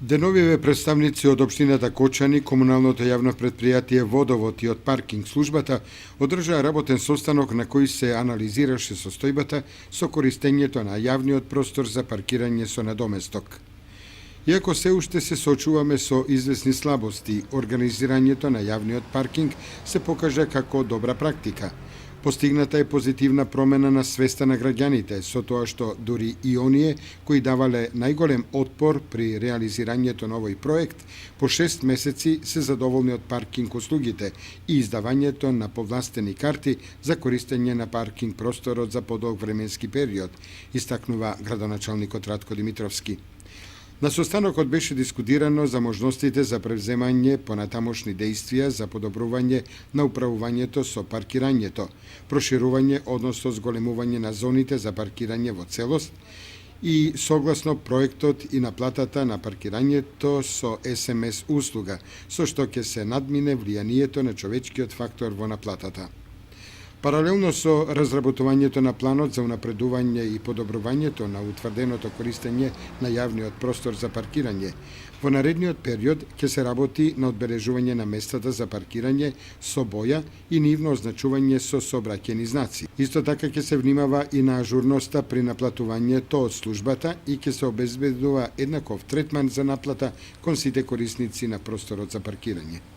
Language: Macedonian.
Деновиве представници од општината Кочани, комуналното јавно предпријатие Водовод и од паркинг службата одржаа работен состанок на кој се анализираше состојбата со користењето на јавниот простор за паркирање со надоместок. Иако се уште се сочуваме со известни слабости, организирањето на јавниот паркинг се покажа како добра практика. Постигната е позитивна промена на свеста на граѓаните, со тоа што дури и оние кои давале најголем отпор при реализирањето на овој проект, по 6 месеци се задоволни од паркинг услугите и издавањето на повластени карти за користење на паркинг просторот за подолг временски период, истакнува градоначалникот Радко Димитровски. На состанокот беше дискутирано за можностите за превземање понатамошни дејствија за подобрување на управувањето со паркирањето, проширување, односно зголемување на зоните за паркирање во целост и согласно проектот и наплатата на паркирањето со СМС услуга, со што ќе се надмине влијанието на човечкиот фактор во наплатата. Паралелно со разработувањето на планот за унапредување и подобрувањето на утврденото користење на јавниот простор за паркирање, во наредниот период ќе се работи на одбележување на местата за паркирање со боја и нивно означување со сообраќајни знаци. Исто така ќе се внимава и на ажурноста при наплатувањето од службата и ќе се обезбедува еднаков третман за наплата кон сите корисници на просторот за паркирање.